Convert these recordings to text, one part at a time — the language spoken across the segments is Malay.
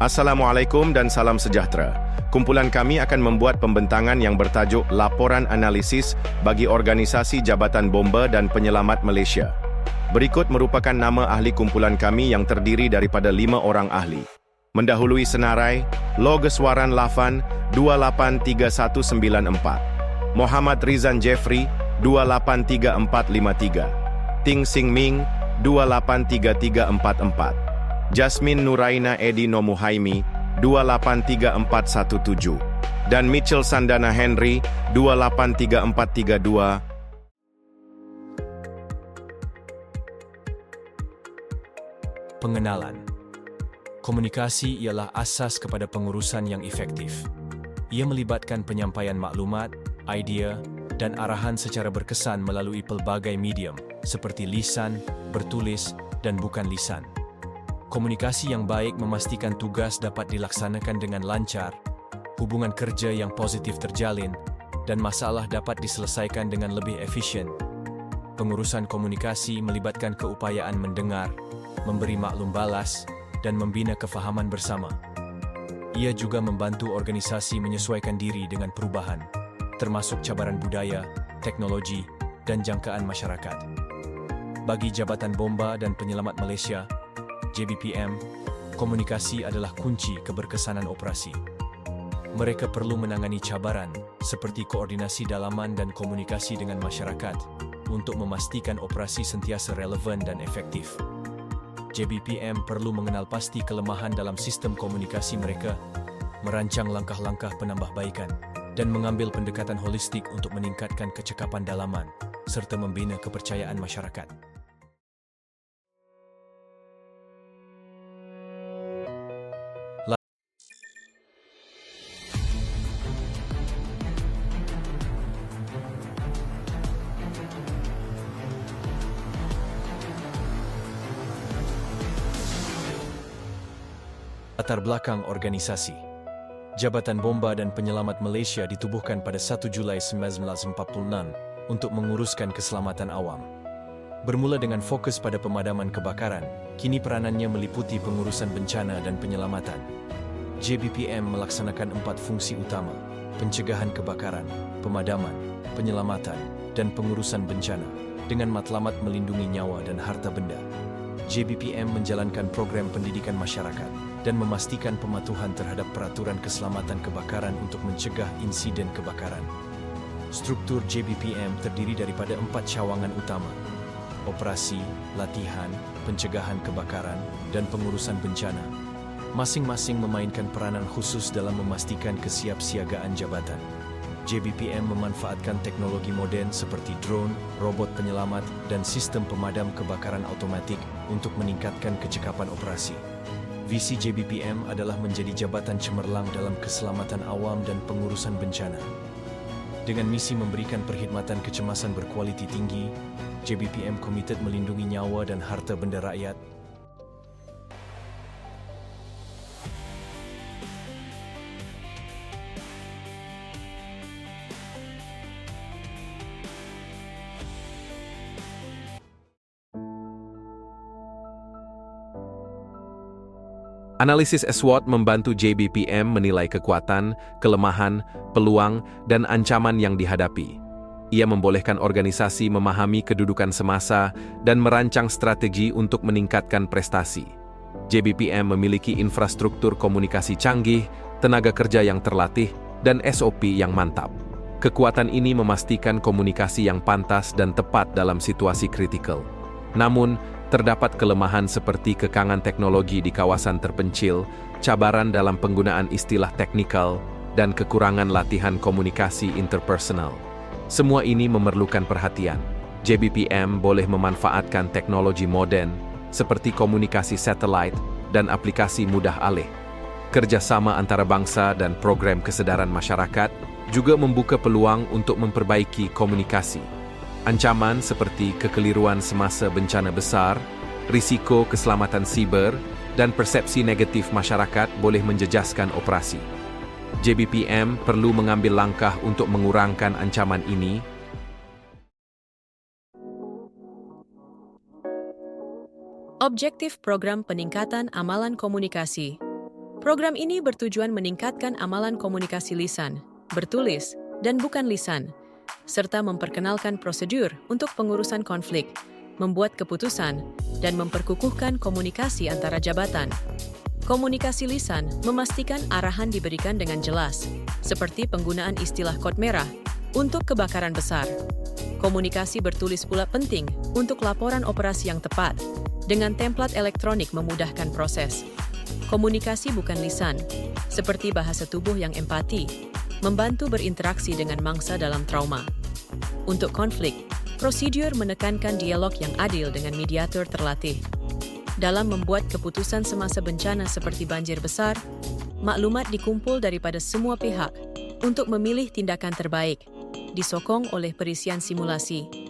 Assalamualaikum dan salam sejahtera. Kumpulan kami akan membuat pembentangan yang bertajuk Laporan Analisis bagi Organisasi Jabatan Bomba dan Penyelamat Malaysia. Berikut merupakan nama ahli kumpulan kami yang terdiri daripada 5 orang ahli. Mendahului senarai, Logeswaran Lafan 283194. Muhammad Rizan Jeffrey 283453. Ting Sing Ming 283344. Jasmine Nuraina Edi Nomuhaimi 283417 dan Mitchell Sandana Henry 283432. Pengenalan. Komunikasi ialah asas kepada pengurusan yang efektif. Ia melibatkan penyampaian maklumat, idea, dan arahan secara berkesan melalui pelbagai medium seperti lisan, bertulis, dan bukan lisan. Komunikasi yang baik memastikan tugas dapat dilaksanakan dengan lancar, hubungan kerja yang positif terjalin, dan masalah dapat diselesaikan dengan lebih efisien. Pengurusan komunikasi melibatkan keupayaan mendengar, memberi maklum balas, dan membina kefahaman bersama. Ia juga membantu organisasi menyesuaikan diri dengan perubahan, termasuk cabaran budaya, teknologi, dan jangkaan masyarakat. Bagi Jabatan Bomba dan Penyelamat Malaysia, JBPM, komunikasi adalah kunci keberkesanan operasi. Mereka perlu menangani cabaran seperti koordinasi dalaman dan komunikasi dengan masyarakat untuk memastikan operasi sentiasa relevan dan efektif. JBPM perlu mengenal pasti kelemahan dalam sistem komunikasi mereka, merancang langkah-langkah penambahbaikan, dan mengambil pendekatan holistik untuk meningkatkan kecekapan dalaman serta membina kepercayaan masyarakat. Latar belakang organisasi. Jabatan Bomba dan Penyelamat Malaysia ditubuhkan pada 1 Julai 1946 untuk menguruskan keselamatan awam. Bermula dengan fokus pada pemadaman kebakaran, kini peranannya meliputi pengurusan bencana dan penyelamatan. JBPM melaksanakan 4 fungsi utama: pencegahan kebakaran, pemadaman, penyelamatan, dan pengurusan bencana, dengan matlamat melindungi nyawa dan harta benda. JBPM menjalankan program pendidikan masyarakat dan memastikan pematuhan terhadap peraturan keselamatan kebakaran untuk mencegah insiden kebakaran. Struktur JBPM terdiri daripada 4 cawangan utama: operasi, latihan, pencegahan kebakaran, dan pengurusan bencana. Masing-masing memainkan peranan khusus dalam memastikan kesiapsiagaan jabatan. JBPM memanfaatkan teknologi moden seperti drone, robot penyelamat, dan sistem pemadam kebakaran automatik untuk meningkatkan kecekapan operasi. Visi JBPM adalah menjadi jabatan cemerlang dalam keselamatan awam dan pengurusan bencana. Dengan misi memberikan perkhidmatan kecemasan berkualiti tinggi, JBPM komited melindungi nyawa dan harta benda rakyat. Analisis SWOT membantu JBPM menilai kekuatan, kelemahan, peluang, dan ancaman yang dihadapi. Ia membolehkan organisasi memahami kedudukan semasa dan merancang strategi untuk meningkatkan prestasi. JBPM memiliki infrastruktur komunikasi canggih, tenaga kerja yang terlatih, dan SOP yang mantap. Kekuatan ini memastikan komunikasi yang pantas dan tepat dalam situasi kritikal. Namun, terdapat kelemahan seperti kekangan teknologi di kawasan terpencil, cabaran dalam penggunaan istilah teknikal, dan kekurangan latihan komunikasi interpersonal. Semua ini memerlukan perhatian. JBPM boleh memanfaatkan teknologi modern seperti komunikasi satelit dan aplikasi mudah alih. Kerjasama antara bangsa dan program kesedaran masyarakat juga membuka peluang untuk memperbaiki komunikasi. Ancaman seperti kekeliruan semasa bencana besar, risiko keselamatan siber, dan persepsi negatif masyarakat boleh menjejaskan operasi. JBPM perlu mengambil langkah untuk mengurangkan ancaman ini. Objektif Program Peningkatan Amalan Komunikasi. Program ini bertujuan meningkatkan amalan komunikasi lisan, bertulis, dan bukan lisan, serta memperkenalkan prosedur untuk pengurusan konflik, membuat keputusan, dan memperkukuhkan komunikasi antara jabatan. Komunikasi lisan memastikan arahan diberikan dengan jelas, seperti penggunaan istilah kod merah untuk kebakaran besar. Komunikasi bertulis pula penting untuk laporan operasi yang tepat, dengan template elektronik memudahkan proses. Komunikasi bukan lisan, seperti bahasa tubuh yang empati, membantu berinteraksi dengan mangsa dalam trauma. Untuk konflik, prosedur menekankan dialog yang adil dengan mediator terlatih. Dalam membuat keputusan semasa bencana seperti banjir besar, maklumat dikumpul daripada semua pihak untuk memilih tindakan terbaik, disokong oleh perisian simulasi.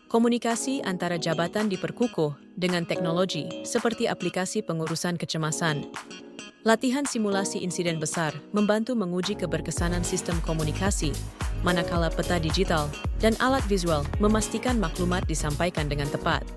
Komunikasi antara jabatan diperkukuh dengan teknologi seperti aplikasi pengurusan kecemasan. Latihan simulasi insiden besar membantu menguji keberkesanan sistem komunikasi, manakala peta digital dan alat visual memastikan maklumat disampaikan dengan tepat.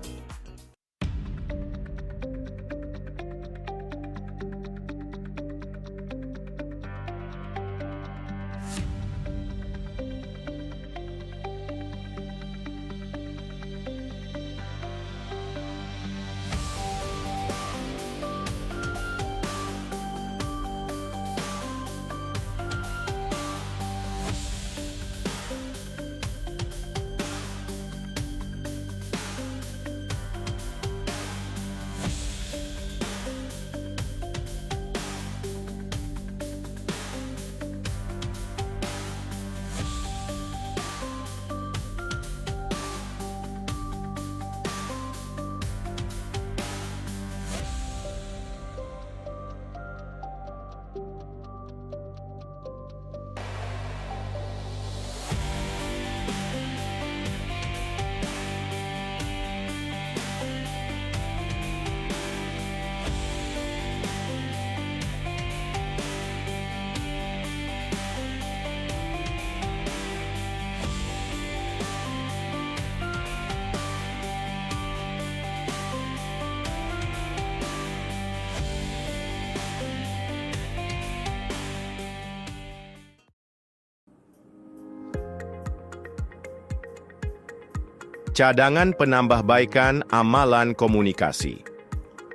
Cadangan penambahbaikan amalan komunikasi.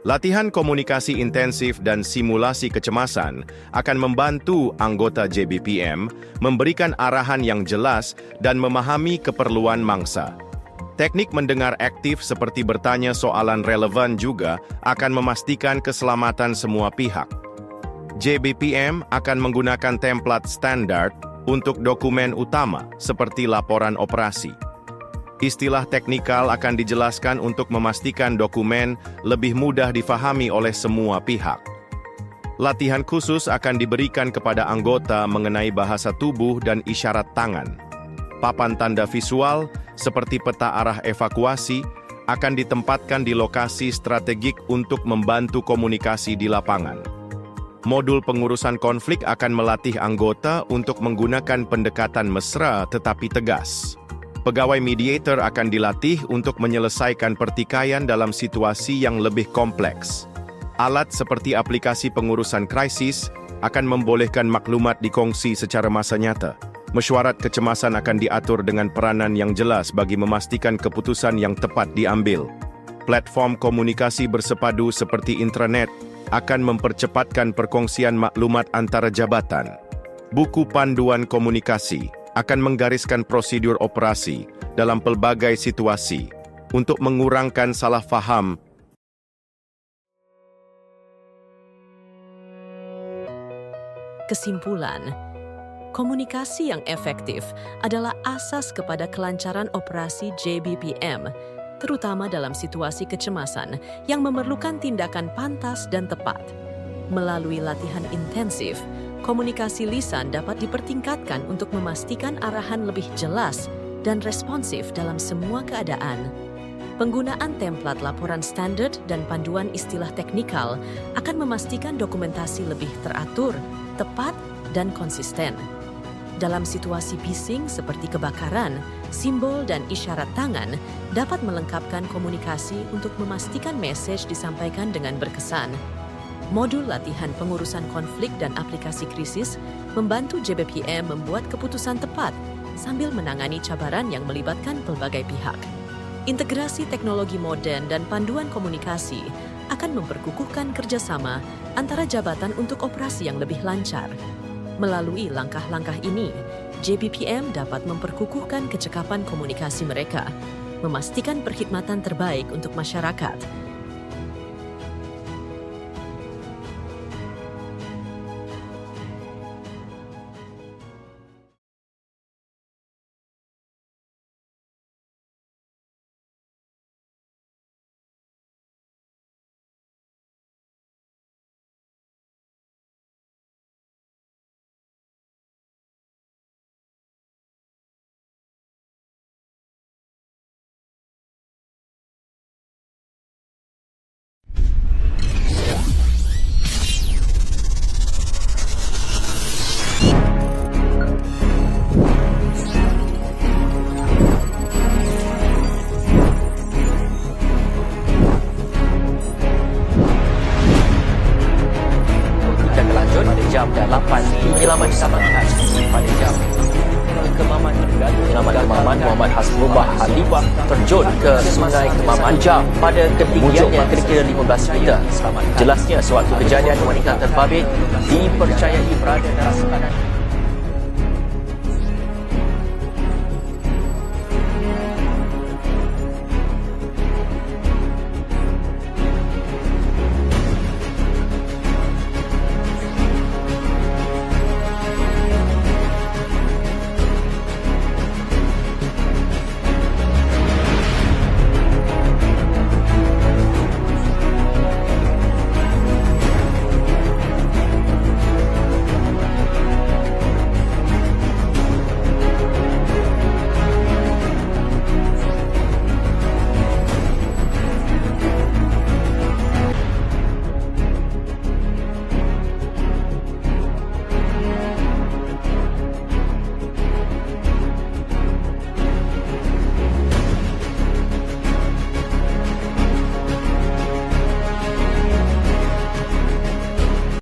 Latihan komunikasi intensif dan simulasi kecemasan akan membantu anggota JBPM memberikan arahan yang jelas dan memahami keperluan mangsa. Teknik mendengar aktif seperti bertanya soalan relevan juga akan memastikan keselamatan semua pihak. JBPM akan menggunakan template standar untuk dokumen utama seperti laporan operasi. Istilah teknikal akan dijelaskan untuk memastikan dokumen lebih mudah difahami oleh semua pihak. Latihan khusus akan diberikan kepada anggota mengenai bahasa tubuh dan isyarat tangan. Papan tanda visual, seperti peta arah evakuasi, akan ditempatkan di lokasi strategik untuk membantu komunikasi di lapangan. Modul pengurusan konflik akan melatih anggota untuk menggunakan pendekatan mesra tetapi tegas. Pegawai mediator akan dilatih untuk menyelesaikan pertikaian dalam situasi yang lebih kompleks. Alat seperti aplikasi pengurusan krisis akan membolehkan maklumat dikongsi secara masa nyata. Mesyuarat kecemasan akan diatur dengan peranan yang jelas bagi memastikan keputusan yang tepat diambil. Platform komunikasi bersepadu seperti intranet akan mempercepatkan perkongsian maklumat antara jabatan. Buku panduan komunikasi akan menggariskan prosedur operasi dalam pelbagai situasi untuk mengurangkan salah faham. Kesimpulan, komunikasi yang efektif adalah asas kepada kelancaran operasi JBPM, terutama dalam situasi kecemasan yang memerlukan tindakan pantas dan tepat. Melalui latihan intensif, komunikasi lisan dapat dipertingkatkan untuk memastikan arahan lebih jelas dan responsif dalam semua keadaan. Penggunaan template laporan standar dan panduan istilah teknikal akan memastikan dokumentasi lebih teratur, tepat, dan konsisten. Dalam situasi bising seperti kebakaran, simbol dan isyarat tangan dapat melengkapkan komunikasi untuk memastikan mesej disampaikan dengan berkesan. Modul latihan pengurusan konflik dan aplikasi krisis membantu JBPM membuat keputusan tepat sambil menangani cabaran yang melibatkan pelbagai pihak. Integrasi teknologi moden dan panduan komunikasi akan memperkukuhkan kerjasama antara jabatan untuk operasi yang lebih lancar. Melalui langkah-langkah ini, JBPM dapat memperkukuhkan kecekapan komunikasi mereka, memastikan perkhidmatan terbaik untuk masyarakat. Jam 8 penyelamat diselamatkan pada jam Kemaman penyelamat Muhammad Hasbullah Halifah terjun ke sungai Kemaman jam pada ketinggiannya kira-kira 15 meter. Jelasnya suatu kejadian wanita terbabit dipercayai berada dalam keadaan